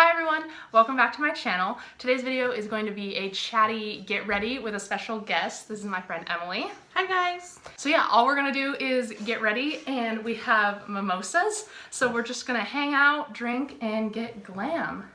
Hi everyone, welcome back to my channel. Today's video is going to be a chatty get ready with a special guest. This is my friend Emileigh. Hi guys. So yeah, all we're gonna do is get ready and we have mimosas. So we're just gonna hang out, drink, and get glam.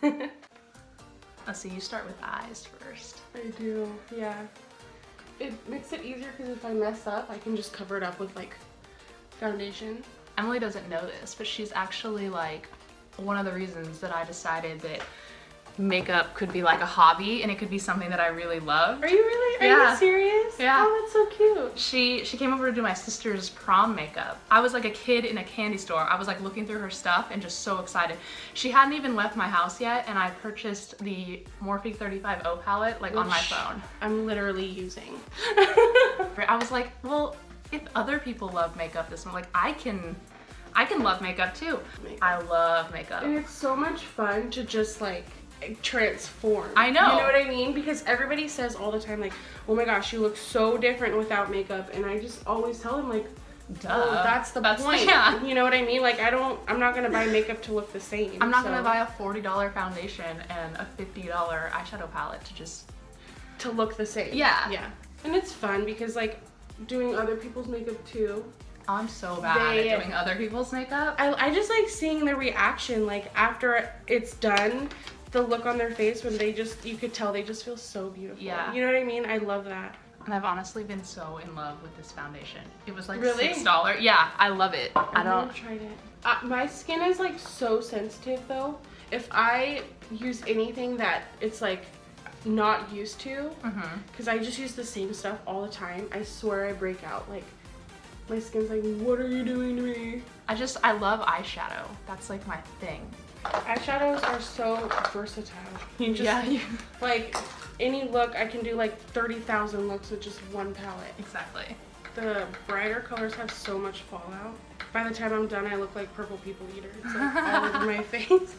Let's see, you start with eyes first. I do, yeah. It makes it easier because if I mess up, I can just cover it up with like foundation. Emileigh doesn't know this, but she's actually like one of the reasons that I decided that makeup could be like a hobby and it could be something that I really love. Are you really? Yeah. Are you serious? Yeah. Oh, that's so cute. She came over to do my sister's prom makeup. I was like a kid in a candy store. I was like looking through her stuff and just so excited. She hadn't even left my house yet and I purchased the Morphe 35O palette like on my phone. I'm literally using. I was like, well, if other people love makeup this much, like I can love makeup too. I love makeup. And it's so much fun to just like transform. I know. You know what I mean? Because everybody says all the time like, oh my gosh, you look so different without makeup. And I just always tell them like, duh. well, that's the point. Yeah. You know what I mean? Like I'm not gonna buy makeup to look the same. I'm not gonna buy a $40 foundation and a $50 eyeshadow palette to look the same. Yeah. Yeah. And it's fun because like doing other people's makeup too. I'm so bad at doing other people's makeup. I just like seeing the reaction, like after it's done, the look on their face when you could tell they just feel so beautiful. Yeah. You know what I mean? I love that. And I've honestly been so in love with this foundation. It was like really? $6. Yeah, I love it. I've never tried it. My skin is like so sensitive though. If I use anything that it's like not used to, because I just use the same stuff all the time, I swear I break out. Like my skin's like, what are you doing to me? I love eyeshadow. That's like my thing. Eyeshadows are so versatile. You just, like any look, I can do like 30,000 looks with just one palette. Exactly. The brighter colors have so much fallout. By the time I'm done, I look like purple people eater. It's like all over my face.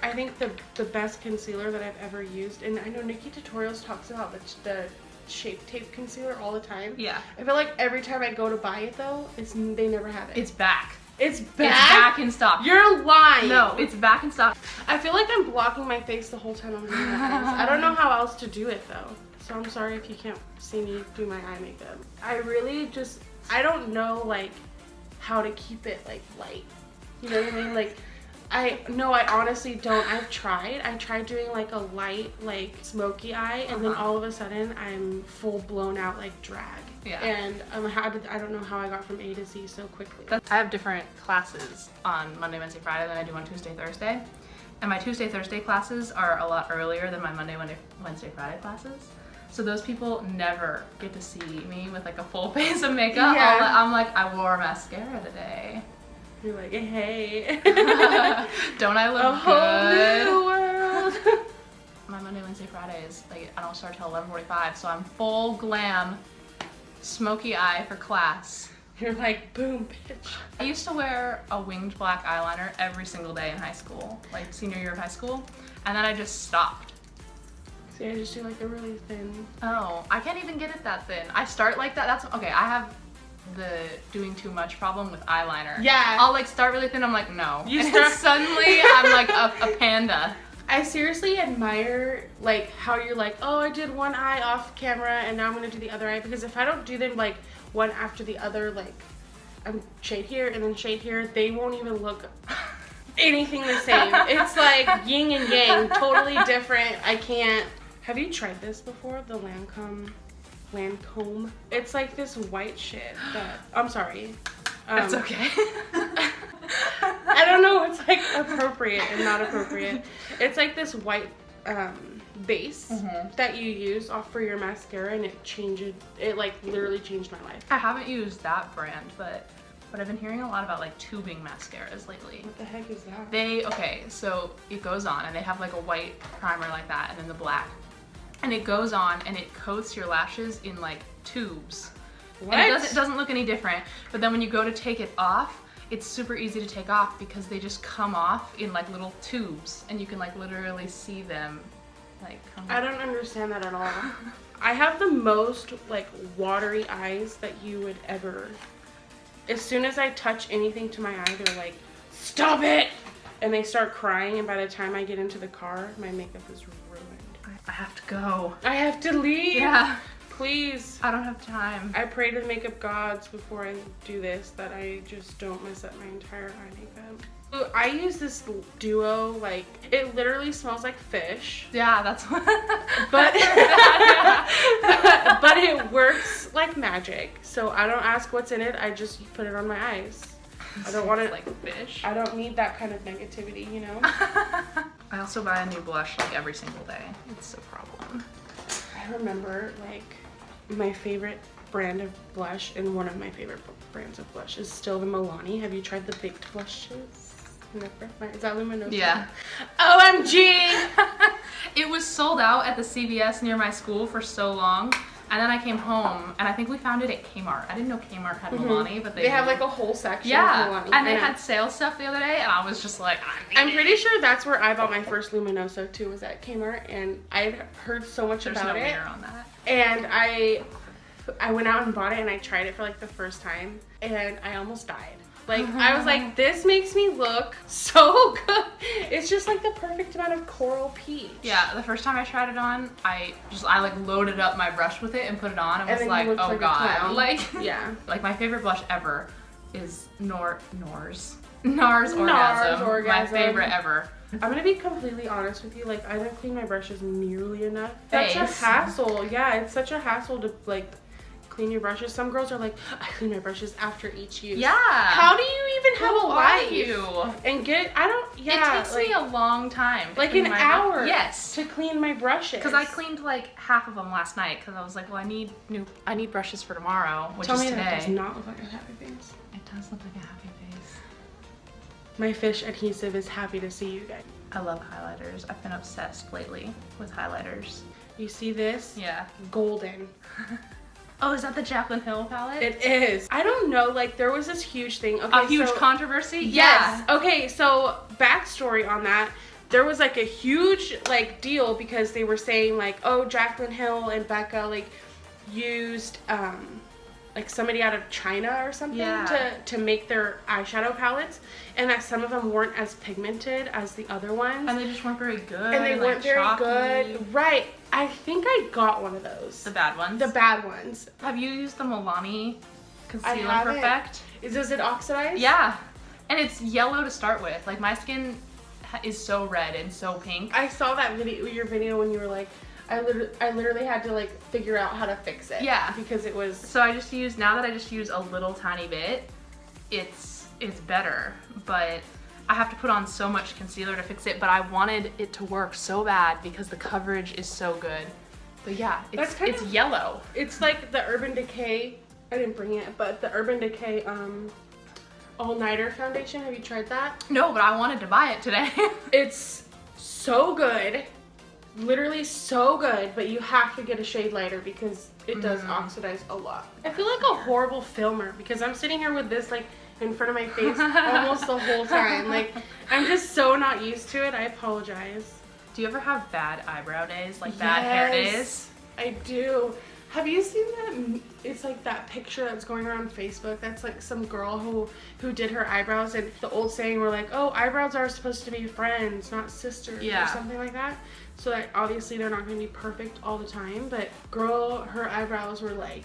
I think the best concealer that I've ever used, and I know Nikki Tutorials talks about the Shape Tape concealer all the time. Yeah. I feel like every time I go to buy it though, they never have it. It's back. It's back? It's back in stock. You're lying. No, it's back in stock. I feel like I'm blocking my face the whole time I'm doing that. I don't know how else to do it though. So I'm sorry if you can't see me do my eye makeup. I really I don't know like how to keep it like light. You know what I mean? Like I honestly don't. I tried doing like a light, like smoky eye, and then all of a sudden I'm full blown out like drag. Yeah. And I don't know how I got from A to Z so quickly. I have different classes on Monday, Wednesday, Friday than I do on Tuesday, Thursday. And my Tuesday, Thursday classes are a lot earlier than my Monday, Wednesday, Friday classes. So those people never get to see me with like a full face of makeup. Yeah. I'm like, I wore mascara today. You're like, hey. Don't I look a whole good? new world. My Monday, Wednesday, Friday is like, I don't start till 11:45, so I'm full glam, smoky eye for class. You're like, boom, bitch. I used to wear a winged black eyeliner every single day in high school, like senior year of high school, and then I just stopped. See, I just do like a really thin. Oh, I can't even get it that thin. I start like that. That's okay. I have the doing too much problem with eyeliner. Yeah. I'll like start really thin. I'm like, no. You And start suddenly I'm like a panda. I seriously admire like how you're like, oh, I did one eye off camera and now I'm gonna do the other eye, because if I don't do them like one after the other, like I'm shade here and then shade here, they won't even look anything the same. It's like yin and yang, totally different. I can't. Have you tried this before? The Lancome? It's like this white shit that, I'm sorry. That's okay. I don't know what's like appropriate and not appropriate. It's like this white base that you use for your mascara, and it like literally changed my life. I haven't used that brand, but I've been hearing a lot about like tubing mascaras lately. What the heck is that? Okay, so it goes on and they have like a white primer like that and then the black. And it goes on and it coats your lashes in like tubes. What? And it doesn't look any different, but then when you go to take it off, it's super easy to take off because they just come off in like little tubes and you can like literally see them like come I don't understand that at all. I have the most like watery eyes that you would ever. As soon as I touch anything to my eye, they're like, stop it! and they start crying, and by the time I get into the car, my makeup is ruined. I have to go. I have to leave. Yeah. Please. I don't have time. I pray to the makeup gods before I do this that I just don't mess up my entire eye makeup. So I use this duo, like, it literally smells like fish. Yeah, that's what. But but it works like magic. So I don't ask what's in it. I just put it on my eyes. I don't want it like fish. I don't need that kind of negativity, you know? I also buy a new blush like every single day. It's a problem. I remember, like, my favorite brand of blush, and one of my favorite brands of blush is still the Milani. Have you tried the baked blushes? Never. Is that Luminosa? Yeah. OMG! It was sold out at the CVS near my school for so long. And then I came home, and I think we found it at Kmart. I didn't know Kmart had Milani, but they have like a whole section of Milani. And they had sale stuff the other day, and I was just like, I'm pretty sure that's where I bought my first Luminosa too, was at Kmart, and I had heard so much There's about no it. mirror on that. And I went out and bought it, and I tried it for like the first time, and I almost died. Like, I was like, this makes me look so good. It's just like the perfect amount of coral peach. Yeah, the first time I tried it on, I like loaded up my brush with it and put it on and was like, oh like god. Like, yeah. Like my favorite blush ever is NARS Orgasm. My favorite ever. I'm gonna be completely honest with you, like, I don't clean my brushes nearly enough. That's a Face. hassle. Yeah, it's such a hassle to like clean your brushes. Some girls are like, I clean my brushes after each use. Yeah. How do you even have a life? You? And It takes me a long time. To like clean an my hour. Yes. To clean my brushes. Because I cleaned like half of them last night because I was like, well, I need brushes for tomorrow, which Tell is me today. that does not look like a happy face. It does look like a happy face. My fish adhesive is happy to see you guys. I love highlighters. I've been obsessed lately with highlighters. You see this? Yeah. Golden. Oh, is that the Jaclyn Hill palette? It is. I don't know, like, there was this huge thing. Okay, a huge controversy? Yes. Yeah. Okay, so backstory on that. There was like a huge like deal because they were saying like, oh, Jaclyn Hill and Becca like used like somebody out of China or something to make their eyeshadow palettes, and that some of them weren't as pigmented as the other ones. And they just weren't very good. And they weren't very chalky. good. Right. I think I got one of those. The bad ones? The bad ones. Have you used the Milani I Concealer haven't. Perfect? Does it oxidize? Yeah. And it's yellow to start with. Like, my skin is so red and so pink. I saw that video, your video, when you were like, I literally had to like figure out how to fix it. Yeah. Because it was. So now that I just use a little tiny bit, it's better. But I have to put on so much concealer to fix it, but I wanted it to work so bad because the coverage is so good. But yeah, it's yellow. It's like the Urban Decay, I didn't bring it, but the Urban Decay All Nighter foundation. Have you tried that? No, but I wanted to buy it today. It's so good. Literally so good, but you have to get a shade lighter because it does oxidize a lot. I feel like a horrible filmer because I'm sitting here with this like in front of my face almost the whole time. Like, I'm just so not used to it. I apologize. Do you ever have bad eyebrow days? Like bad hair days? I do. Have you seen that? It's like that picture that's going around Facebook. That's like some girl who did her eyebrows, and the old saying were like, oh, eyebrows are supposed to be friends, not sisters, or something like that. So that obviously they're not going to be perfect all the time, but girl, her eyebrows were like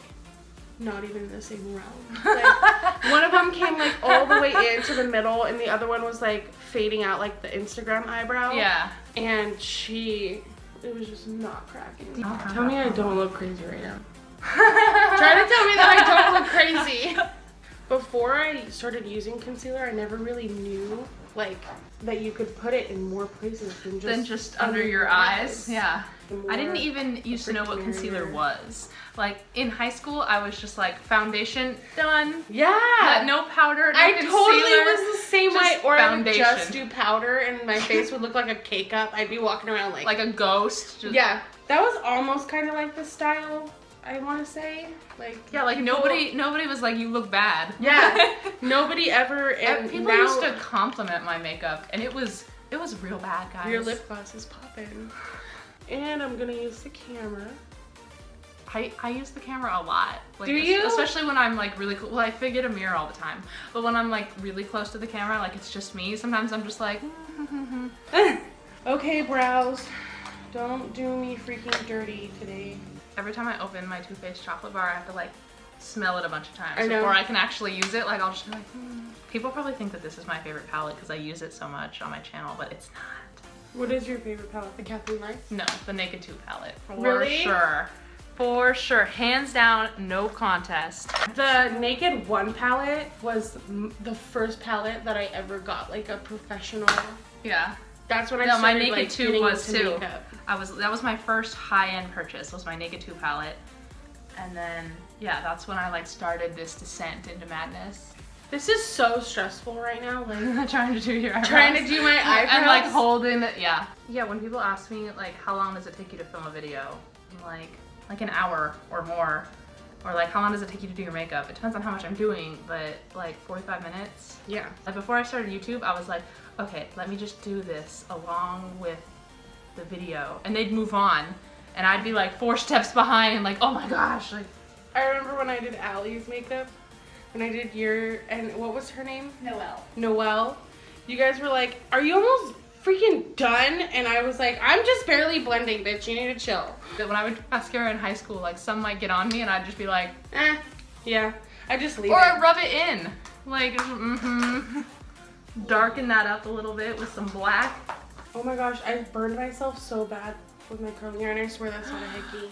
not even in the same realm. Like, one of them came like all the way into the middle, and the other one was like fading out like the Instagram eyebrow. Yeah. And it was just not cracking. Tell me I don't look crazy right now. Try to tell me that I don't look crazy. Before I started using concealer, I never really knew like that you could put it in more places than just under your eyes. Yeah. More I didn't even used to know what concealer was. Like in high school, I was just like foundation done. Yeah. No powder. No I concealer, totally was the same way. Or foundation. I would just do powder and my face would look like a K-cup. I'd be walking around like a ghost. Yeah. That was almost kind of like the style, I want to say. Like, yeah, like nobody was like, you look bad. Yeah. Nobody ever. And people now, used to compliment my makeup, and it was real bad, guys. Your lip gloss is popping. And I'm gonna use the camera I use the camera a lot. Like, do you? Especially when I'm like really well, I get a mirror all the time. But when I'm like really close to the camera, like it's just me, sometimes I'm just like Okay, brows. Don't do me freaking dirty today. Every time I open my Too Faced chocolate bar, I have to like smell it a bunch of times I know. before I can actually use it. Like I'll just be like, People probably think that this is my favorite palette because I use it so much on my channel, but it's not. What is your favorite palette? The Kathleen Lights? No, the Naked 2 palette. For Really? sure. For sure. Hands down, no contest. The Naked 1 palette was the first palette that I ever got, like a professional. Yeah. That's when I No, my started Naked like 2 getting was into too. makeup. That was my first high-end purchase, was my Naked 2 palette. And then, yeah, that's when I like started this descent into madness. This is so stressful right now. Like Trying to do your eyebrows. trying to do my eyebrows. And like holding it, yeah. Yeah, when people ask me like, how long does it take you to film a video? I'm like an hour or more. Or like, how long does it take you to do your makeup? It depends on how much I'm doing, but like 45 minutes. Yeah. Like before I started YouTube, I was like, okay, let me just do this along with the video. And they'd move on. And I'd be like 4 steps behind and like, oh my gosh. Like, I remember when I did Allie's makeup. When I did and what was her name? Noelle. You guys were like, are you almost freaking done? And I was like, I'm just barely blending, bitch. You need to chill. when I would do mascara in high school, like some might get on me and I'd just be like, yeah. I just leave or it. I'd rub it in. Like, darken that up a little bit with some black. Oh my gosh, I burned myself so bad with my curling iron. I swear that's not a hickey.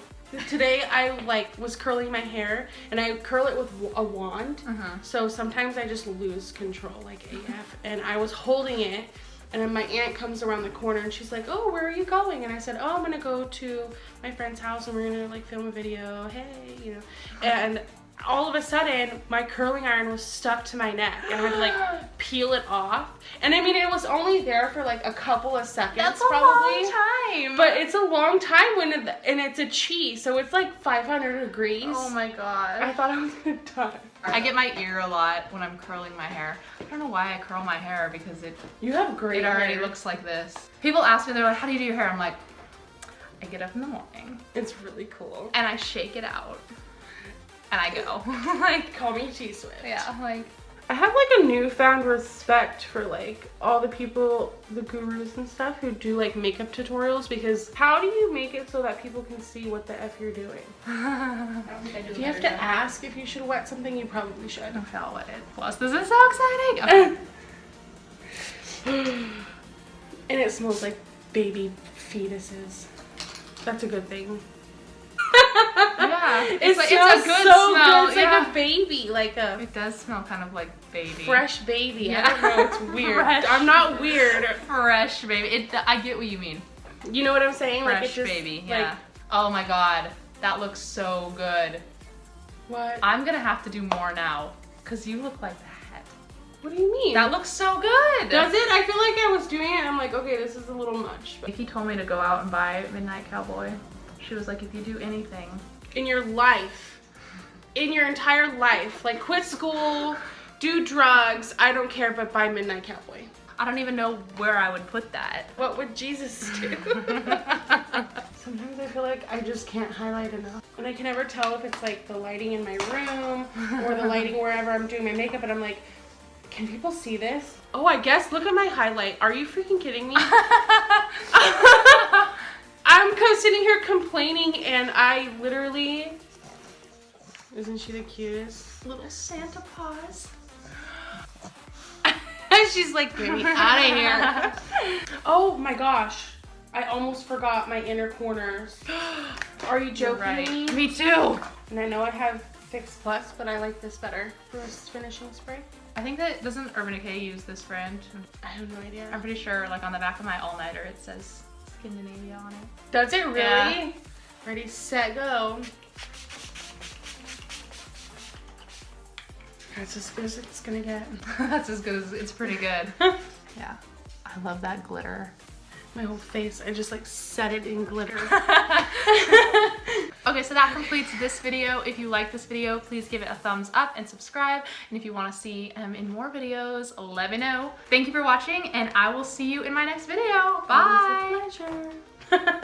Today I like was curling my hair and I curl it with a wand. So sometimes I just lose control like AF. And I was holding it and then my aunt comes around the corner and she's like, oh, where are you going? And I said, oh, I'm gonna go to my friend's house and we're gonna like film a video. Hey, you know. And all of a sudden, my curling iron was stuck to my neck and I had to like peel it off. And I mean, it was only there for like a couple of seconds. That's probably. a long time. But it's a long time and it's a chi, so it's like 500 degrees. Oh my god. I thought I was gonna die. I get my ear a lot when I'm curling my hair. I don't know why I curl my hair because You have great it already hair. looks like this. People ask me, they're like, how do you do your hair? I'm like, I get up in the morning It's really cool. and I shake it out and I go. Like, Call me T-Swift. yeah, like. I have like a newfound respect for like all the people, the gurus and stuff who do like makeup tutorials, because how do you make it so that people can see what the F you're doing? If you have to ask if you should wet something, you probably should. Okay, I'll wet it. Plus, this is so exciting. Okay. And it smells like baby fetuses. That's a good thing. Yeah, It it's a smells good so smell. good. It's like a baby, like a It does smell kind of like baby. fresh baby. Yeah. I don't know. It's weird. Fresh. I'm not weird. Fresh baby. I get what you mean. You know what I'm saying? Fresh like it just, baby. like, Yeah. Oh my god, that looks so good. What? I'm gonna have to do more now because you look like that. What do you mean? That looks so good. Does it? I feel like I was doing it and I'm like, okay, this is a little much. But Vicky told me to go out and buy Midnight Cowboy. She was like, if you do anything. in your life, in your entire life, like quit school, do drugs, I don't care, but buy Midnight Cowboy. I don't even know where I would put that. What would Jesus do? Sometimes I feel like I just can't highlight enough. And I can never tell if it's like the lighting in my room or the lighting wherever I'm doing my makeup, and I'm like, can people see this? Oh, I guess, look at my highlight. Are you freaking kidding me? I'm sitting here complaining and I literally, isn't she the cutest? Little Santa paws. She's like, get me out of here. Oh my gosh. I almost forgot my inner corners. Are you joking Right. me? Me too. And I know I have Fix Plus, but I like this better. This finishing spray. I think that, doesn't Urban Decay use this brand? I have no idea. I'm pretty sure like on the back of my all-nighter it says Scandinavia on it. Does it really? Yeah. Ready, set, go. That's as good as it's gonna get. That's as good as, it's pretty good. Yeah. I love that glitter. My whole face, I just like set it in glitter. Okay, so that completes this video. If you like this video, please give it a thumbs up and subscribe. And if you want to see in more videos, let me know. Thank you for watching, and I will see you in my next video. Bye! It was a pleasure.